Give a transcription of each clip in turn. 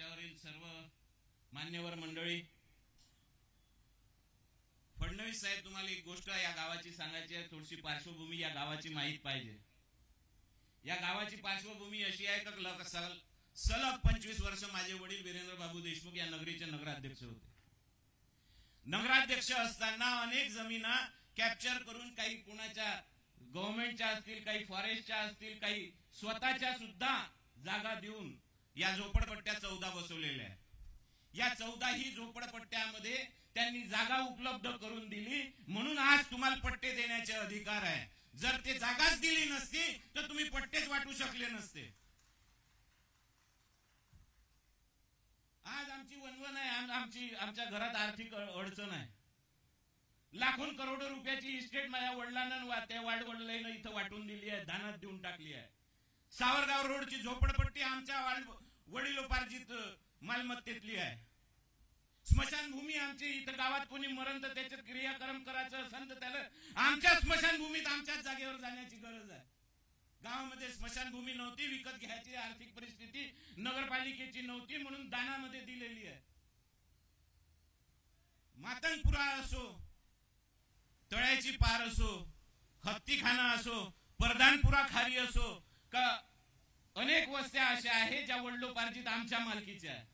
मंचावरील सर्व मान्यवर मंडळी, फडणवीस साहेब, तुम्हाला एक गोष्ट या गावाची सांगायची आहे. थोडीशी पार्श्वभूमी या गावाची माहित पाहिजे. या गावाची पार्श्वभूमी अशी आहे की सलग 25 वर्ष माझे वडील वीरेंद्र बाबू देशमुख या नगरीचे नगराध्यक्ष होते. नगराध्यक्ष असताना अनेक जमिना कॅप्चर करून, काही पुण्याच्या गव्हर्नमेंटच्या असतील, काही फॉरेस्टच्या असतील, काही स्वतःच्या सुद्धा जागा देऊन या झोपडपट्ट्या 14 बसवलेल्या आहेत. या 14ही झोपडपट्ट्यामध्ये त्यांनी जागा उपलब्ध करून दिली, म्हणून आज तुम्हाला पट्टे देण्याचे अधिकार आहे. जर ते जागाच दिली नसती तर तुम्ही पट्टेच वाटू शकले नसते. आज आमची वनवन आहे, आमच्या घरात आर्थिक अडचण आहे. लाखों करोडो रुपयाची इस्टेट माझ्या वडिलांना त्या वाडवडिलांना इथं वाटून दिली आहे, दानात देऊन टाकली आहे. सावरगाव रोडची झोपडपट्टी आमच्या वडिलोपार्जित मालमत्तेतली आहे. स्मशानभूमी आमची, इथं गावात कोणी मरण तर त्याच्यात क्रियाक्रम करायचं असेल तर त्याला आमच्या स्मशानभूमीत आमच्याच जागेवर जाण्याची गरज आहे. गावामध्ये स्मशानभूमी नव्हती, विकत घ्यायची आर्थिक परिस्थिती नगरपालिकेची नव्हती, म्हणून दानामध्ये दिलेली आहे. मातंगपुरा असो, तळ्याची पार असो, हत्तीखाना असो, प्रधानपुरा खारी असो, का अनेक वस्त्या अशा आहेत ज्या वडिलोपार्जित आमच्या मालकीच्या आहे.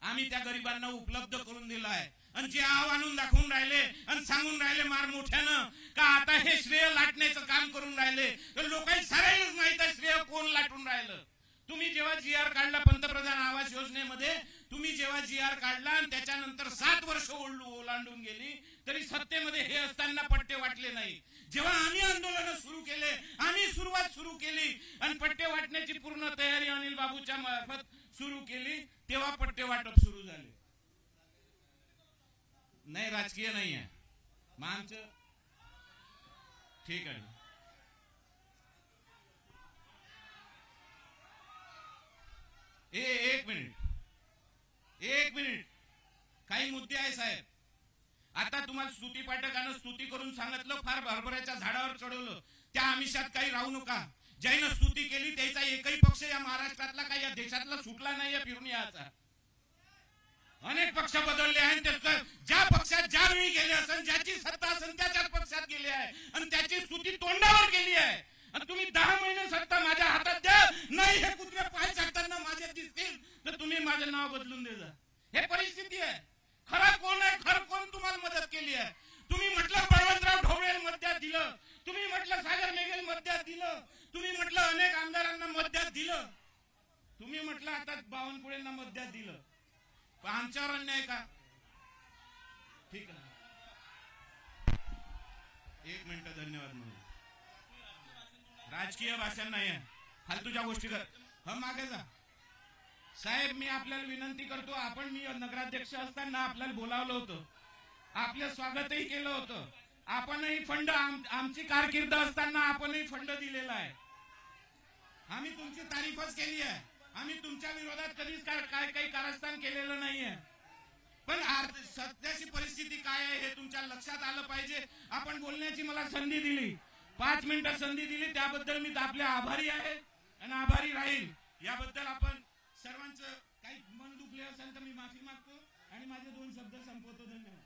आम्ही त्या गरिबांना उपलब्ध करून दिला आहे. आणि जे आणून दाखवून राहिले आणि सांगून राहिले मार मोठ्यानं का आता हे श्रेय लाटण्याचं काम करून राहिले, तर लोकांना सगळ्यांनाच माहित आहे श्रेय कोण लाटून राहिलं. तुम्ही जेव्हा GR काढला पंतप्रधान आवास योजनेमध्ये, तुम्ही जेव्हा GR काढला आणि त्याच्यानंतर 7 वर्ष ओलांडून गेली तरी सत्तेमध्ये हे असताना पट्टे वाटले नाही. जेव्हा आम्ही आंदोलन सुरू केले, आम्ही सुरुवात सुरू केली आणि पट्टे वाटण्याची पूर्ण तयारी अनिल बाबूच्या मार्फत सुरू केली, तेव्हा पट्टे वाटप सुरू झाले. नाही, राजकीय नाही आहे मग आमचं. ठीक आहे, एक मिनिट, काही मुद्दे आहे साहेब. आता तुम्हाला स्तुती पाठकानं स्तुती करून सांगितलं, फार हरभऱ्याच्या झाडावर चढवलं, त्या आमिषात काही राहू नका. ज्यानं स्तुती केली त्याचा एकही पक्ष या महाराष्ट्रातला काही या देशातला सुटला नाही फिरून याचा. अनेक पक्ष बदलले आहेत, ज्या पक्षात ज्या वेळी गेले असेल, ज्याची सत्ता असेल त्याच्याच पक्षात गेले आहे आणि त्याची स्तुती तोंडावर केली आहे. आणि तुम्ही 10 महिने सत्ता माझ्या हातात द्या, नाही हे कुत्रे पाय चाटताना माझे दिसतील तर तुम्ही माझं नाव बदलून दे जा. हे परिस्थिती आहे. खरं कोण आहे, खरं कोण तुम्हाला मदत केली आहे? तुम्ही म्हटलं बळवंतराव ढोबळे मध्यात दिलं, तुम्ही म्हटलं सागर मेघेल मध्यात दिलं, तुम्ही म्हटलं अनेक आमदारांना मध्यात दिलं, तुम्ही म्हटलं आता बावनकुळेंना मध्यात दिलं. आमच्यावर अन्याय का? ठीक आहे, 1 मिनिट, धन्यवाद. म्हणून राजकीय भाषण नाही आहे, फालतूच्या गोष्टी कर. मागे जा साहेब. मी आपल्याला विनंती करतो, मी नगराध्यक्ष असताना आपल्याला बोलावलं होतं, आपलं स्वागतही केलं होतं. आपणही फंड, आमची कारकीर्द असताना आपणही फंड दिलेला आहे. आम्ही तुमची तारीफच केली आहे. आम्ही तुमच्या विरोधात कधीच काही कारस्थान केलेलं नाहीये. पण सध्याची परिस्थिती काय आहे हे तुमच्या लक्षात आलं पाहिजे. आपण बोलण्याची मला संधी दिली, 5 मिनिटं संधी दिली, त्याबद्दल मी आपले आभारी आहे आणि आभारी राहील. याबद्दल आपण सर्वांचं काही मन दुखले असेल तर मी माफी मागतो आणि माझे 2 शब्द संपवतो. धन्यवाद.